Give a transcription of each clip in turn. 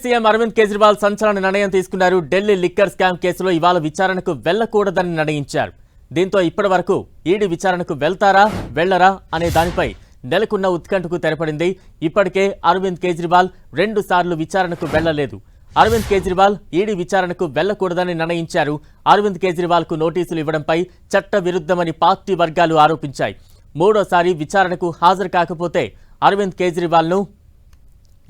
CM Arvind Kejriwal సంచలన నిర్ణయం తీసుకున్నారు. ఢిల్లీ లిక్కర్ స్కామ్ కేసులో ఇవాళ విచారణకు వెళ్లకూడదని నిర్ణయించారు. దీంతో ఇప్పటి వరకు ఈడీ విచారణకు వెళ్తారా వెళ్లరా అనే దానిపై నెలకొన్న ఉత్కంఠకు తెరపడింది. ఇప్పటికే అరవింద్ కేజ్రీవాల్ 2 సార్లు విచారణకు వెళ్లలేదు. అరవింద్ కేజ్రీవాల్ ఈడీ విచారణకు వెళ్లకూడదని నిర్ణయించారు. అరవింద్ కేజ్రీవాల్ కు నోటీసులు ఇవ్వడంపై చట్ట విరుద్ధమని పార్టీ వర్గాలు ఆరోపించాయి. మూడోసారి విచారణకు హాజరు కాకపోతే అరవింద్ కేజ్రీవాల్ ను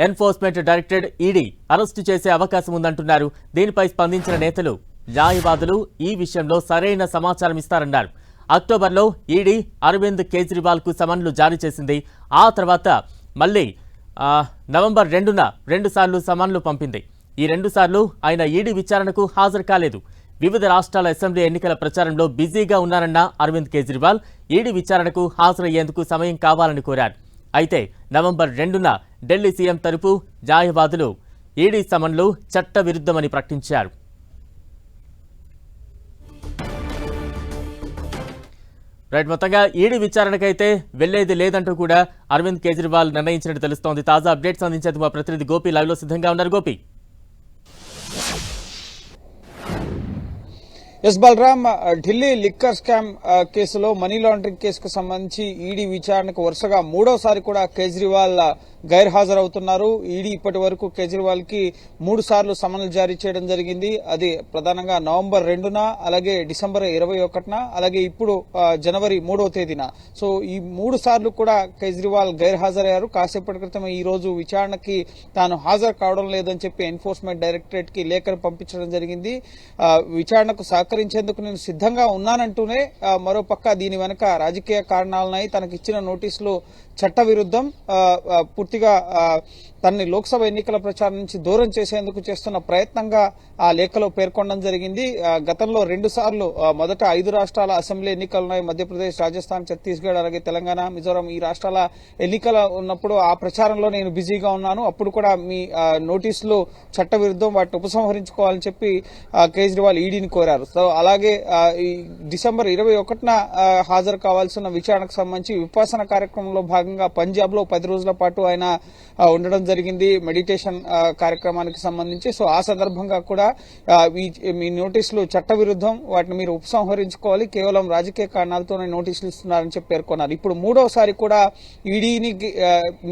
ఎన్ఫోర్స్మెంట్ డైరెక్టరేట్ ఈడీ అరెస్టు చేసే అవకాశం ఉందంటున్నారు. దీనిపై స్పందించిన నేతలు, న్యాయవాదులు ఈ విషయంలో సరైన సమాచారం ఇస్తారన్నారు. అక్టోబర్లో ఈడీ అరవింద్ కేజ్రీవాల్ కు సమన్లు జారీ చేసింది. ఆ తర్వాత మళ్లీ నవంబర్ 2న 2 సార్లు సమన్లు పంపింది. ఈ 2 సార్లు ఆయన ఈడీ విచారణకు హాజరు కాలేదు. వివిధ రాష్ట్రాల అసెంబ్లీ ఎన్నికల ప్రచారంలో బిజీగా ఉన్నారన్న అరవింద్ కేజ్రీవాల్ ఈడీ విచారణకు హాజరయ్యేందుకు సమయం కావాలని కోరారు. అయితే నవంబర్ 2న ఢిల్లీ సీఎం తరపు న్యాయవాదులు ఈడీ సమన్లు చట్ట విరుద్ధమని ప్రకటించారు. మొత్తంగా ఈడీ విచారణకైతే వెళ్లేది లేదంటూ కూడా అరవింద్ కేజ్రీవాల్ నిర్ణయించినట్టు తెలుస్తోంది. తాజా అప్డేట్స్ అందించేందుకు మా ప్రతినిధి గోపి లైవ్ లో సిద్ధంగా ఉన్నారు. Gopi, S Balaram, Delhi liquor scam కేసులో మనీ లాండరింగ్ కేసుకు సంబంధించి ఈడీ విచారణకు వరుసగా 3వసారి కూడా కేజ్రీవాల్ గైర్హాజరవుతున్నారు. ఈడీ ఇప్పటి వరకు కేజ్రీవాల్ కి 3 సార్లు సమన్లు జారీ చేయడం జరిగింది. అది ప్రధానంగా నవంబర్ 2న, అలాగే డిసెంబర్ 21న, అలాగే ఇప్పుడు జనవరి 3వ తేదీన. సో ఈ 3 సార్లు కూడా కేజ్రీవాల్ గైర్హాజరయ్యారు. కాసేపటి క్రితం ఈ రోజు విచారణకి తాను హాజరు కావడం లేదని చెప్పి ఎన్ఫోర్స్మెంట్ డైరెక్టరేట్ కి లేఖను పంపించడం జరిగింది. విచారణకు సహకరించేందుకు నేను సిద్ధంగా ఉన్నానంటూనే మరోపక్క దీని వెనక రాజకీయ కారణాలున్నాయి, తనకిచ్చిన నోటీసులు చట్ట విరుద్ధం, పూర్తిగా తనని లోక్సభ ఎన్నికల ప్రచారం నుంచి దూరం చేసేందుకు చేస్తున్న ప్రయత్నంగా ఆ లేఖలో పేర్కొనడం జరిగింది. గతంలో 2 సార్లు మొదట 5 రాష్ట్రాల అసెంబ్లీ ఎన్నికలున్నాయి, మధ్యప్రదేశ్, రాజస్థాన్, ఛత్తీస్గఢ్, అలాగే తెలంగాణ, మిజోరాం, ఈ రాష్ట్రాల ఎన్నికలు ఉన్నప్పుడు ఆ ప్రచారంలో నేను బిజీగా ఉన్నాను. అప్పుడు కూడా మీ నోటీసులు చట్ట విరుద్ధం, వాటిని ఉపసంహరించుకోవాలని చెప్పి కేజ్రీవాల్ ఈడీని కోరారు. సో అలాగే ఈ డిసెంబర్ 21న హాజరు కావాల్సిన విచారణకు సంబంధించి విపాసన కార్యక్రమంలో భాగంగా పంజాబ్ లో 10 రోజుల పాటు ఆయన ఉండడం జరిగింది, మెడిటేషన్ కార్యక్రమానికి సంబంధించి. సో ఆ సందర్భంగా కూడా మీ నోటీసులు చట్ట విరుద్ధం, వాటిని మీరు ఉపసంహరించుకోవాలి, కేవలం రాజకీయ కారణాలతోనే నోటీసులు ఇస్తున్నారని చెప్పి పేర్కొన్నారు. ఇప్పుడు 3వసారి కూడా ఈడీని,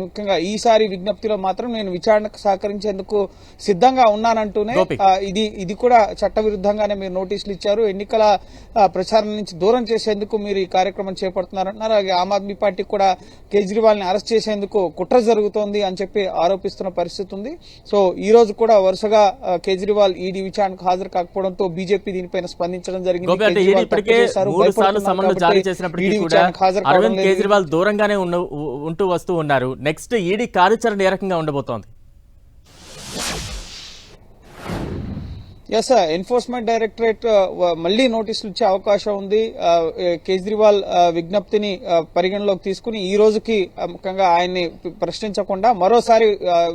ముఖ్యంగా ఈసారి విజ్ఞప్తిలో మాత్రం నేను విచారణకు సహకరించేందుకు సిద్ధంగా ఉన్నానంటూనే ఇది కూడా చట్ట విరుద్ధంగానే మీరు నోటీసులు ఇచ్చారు, ఎన్నికల ప్రచారం నుంచి దూరం చేసేందుకు మీరు ఈ కార్యక్రమం చేపడుతున్నారన్నారు. అలాగే ఆమ్ ఆద్మీ పార్టీ కూడా కేజ్రీవాల్ ని అరెస్ట్ చేసేందుకు కుట్ర జరుగుతోంది అని చెప్పి ఆరోపిస్తున్న పరిస్థితి ఉంది. సో ఈ రోజు కూడా వరుసగా కేజ్రీవాల్ ఈడీ విచారణకు హాజరు కాకపోవడంతో బీజేపీ దీనిపైన స్పందించడం జరిగింది. అరవింద్ కేజ్రీవాల్ దూరంగానే ఉంటూ వస్తూ ఉన్నారు. నెక్స్ట్ ఈడీ కార్యాచరణ ఏ రకంగా ఉండబోతోంది? ఎస్, ఎన్ఫోర్స్మెంట్ డైరెక్టరేట్ మళ్లీ నోటీసులు ఇచ్చే అవకాశం ఉంది. కేజ్రీవాల్ విజ్ఞప్తిని పరిగణలోకి తీసుకుని ఈ రోజుకి ముఖ్యంగా ఆయన్ని ప్రశ్నించకుండా మరోసారి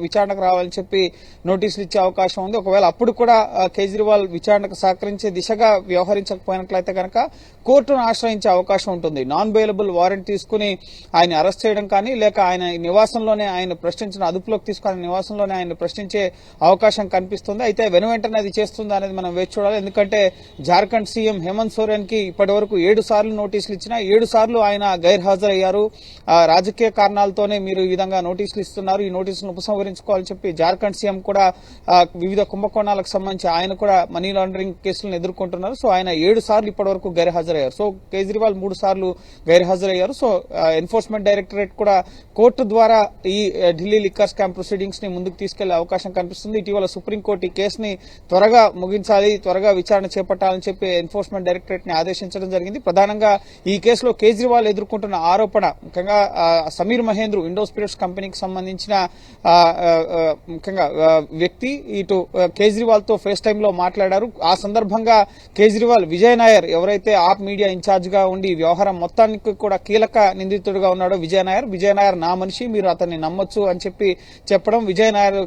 విచారణకు రావాలని చెప్పి నోటీసులు ఇచ్చే అవకాశం ఉంది. ఒకవేళ అప్పుడు కూడా కేజ్రీవాల్ విచారణకు సహకరించే దిశగా వ్యవహరించకపోయినట్లయితే కనుక కోర్టును ఆశ్రయించే అవకాశం ఉంటుంది. నాన్ బెయిలబుల్ వారెంట్ తీసుకుని ఆయన అరెస్ట్ చేయడం కానీ, లేక ఆయన నివాసంలోనే ఆయన ప్రశ్నించిన, అదుపులోకి తీసుకున్న నివాసంలోనే ఆయన ప్రశ్నించే అవకాశం కనిపిస్తుంది. అయితే వెనువెంటనే అది చేస్తుందా అనేది మనం వేచి చూడాలి. ఎందుకంటే జార్ఖండ్ సీఎం హేమంత్ సోరెన్ కి ఇప్పటి వరకు 7 సార్లు నోటీసులు ఇచ్చినా 7 సార్లు ఆయన గైర్హాజరయ్యారు. రాజకీయ కారణాలతోనే మీరు ఈ విధంగా నోటీసులు ఇస్తున్నారు, ఈ నోటీసులను ఉపసంహరించుకోవాలని చెప్పి జార్ఖండ్ సీఎం కూడా వివిధ కుంభకోణాలకు సంబంధించి ఆయన కూడా మనీ లాండరింగ్ కేసులను ఎదుర్కొంటున్నారు. సో ఆయన 7 సార్లు ఇప్పటి వరకు గైర్హాజరయ్యారు. సో కేజ్రీవాల్ 3 సార్లు గైర్హాజరయ్యారు. సో ఎన్ఫోర్స్మెంట్ డైరెక్టరేట్ కూడా కోర్టు ద్వారా ఈ ఢిల్లీ లిక్కర్ స్కామ్ ప్రొసీడింగ్స్ ని ముందుకు తీసుకెళ్లే అవకాశం కనిపిస్తుంది. ఇటీవల సుప్రీంకోర్టు ఈ కేసుని త్వరగా ముగించాలి, త్వరగా విచారణ చేపట్టాలని చెప్పి ఎన్ఫోర్స్మెంట్ డైరెక్టరేట్ ని ఆదేశించడం జరిగింది. ప్రధానంగా ఈ కేసులో కేజ్రీవాల్ ఎదుర్కొంటున్న ఆరోపణ, ముఖ్యంగా సమీర్ మహేంద్రు ఇండో స్పిరిట్స్ కంపెనీకి సంబంధించిన ముఖ్యంగా వ్యక్తి ఇటు కేజ్రీవాల్ తో ఫేస్ టైమ్ లో మాట్లాడారు. ఆ సందర్భంగా కేజ్రీవాల్ విజయ్ నాయర్, ఎవరైతే ఆప్ మీడియా ఇన్ఛార్జ్ గా ఉండి వ్యవహారం మొత్తానికి కూడా కీలక నిందితుడిగా ఉన్నాడో విజయ్ నాయర్ నా మనిషి, మీరు అతన్ని నమ్మొచ్చు అని చెప్పి చెప్పడం, విజయ్ నాయర్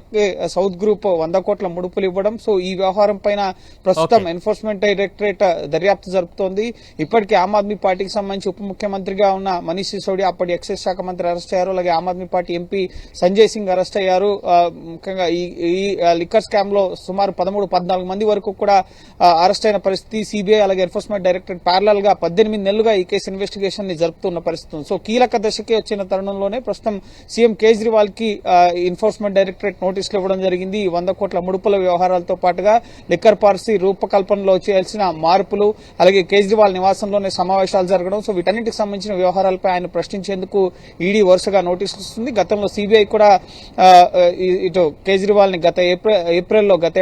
సౌత్ గ్రూప్ 100 కోట్ల ముడుపులు ఇవ్వడం. సో ఈ వ్యవహారం వ్యవహారం పైన ప్రస్తుతం ఎన్ఫోర్స్మెంట్ డైరెక్టరేట్ దర్యాప్తు జరుపుతోంది. ఇప్పటికే ఆమ్ ఆద్మీ పార్టీకి సంబంధించి ఉప ముఖ్యమంత్రిగా ఉన్న మనీష్ సిసోడియా అప్పటి ఎక్సైజ్ శాఖ మంత్రి అరెస్ట్ అయ్యారు. అలాగే ఆమ్ ఆద్మీ పార్టీ ఎంపీ సంజయ్ సింగ్ అరెస్ట్ అయ్యారు. ముఖ్యంగా ఈ లిక్కర్ స్కామ్ లో సుమారు 13-14 మంది వరకు కూడా అరెస్ట్ అయిన పరిస్థితి. సిబిఐ అలాగే ఎన్ఫోర్స్మెంట్ డైరెక్టరేట్ ప్యారలల్ గా 18 నెలలుగా ఈ కేసు ఇన్వెస్టిగేషన్ ని జరుపుతున్న పరిస్థితి. సో కీలక దశకి వచ్చిన తరుణంలోనే ప్రస్తుతం సీఎం కేజ్రీవాల్ కి ఎన్ఫోర్స్మెంట్ డైరెక్టరేట్ నోటీసులు ఇవ్వడం జరిగింది. 100 కోట్ల ముడుపుల వ్యవహారాలతో పాటుగా లిక్కర్ పాలసీ రూపకల్పనలో చేయాల్సిన మార్పులు, అలాగే కేజ్రీవాల్ నివాసంలోనే సమావేశాలు జరగడం, సో వీటన్నిటికి సంబంధించిన వ్యవహారాలపై ఆయన ప్రశ్నించేందుకు ఈడీ వరుసగా నోటీసులు ఇస్తుంది. గతంలో సిబిఐ కూడా ఇటు కేజ్రీవాల్ ని గత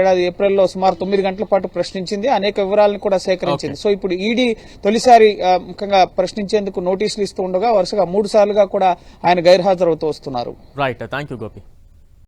ఏడాది ఏప్రిల్లో సుమారు 9 గంటల పాటు ప్రశ్నించింది. అనేక వివరాలను కూడా సేకరించింది. సో ఇప్పుడు ఈడీ తొలిసారి ముఖ్యంగా ప్రశ్నించేందుకు నోటీసులు ఇస్తూ ఉండగా వరుసగా 3 సార్లుగా కూడా ఆయన గైర్హాజరవుతూ వస్తున్నారు. Right, thank you Gopi.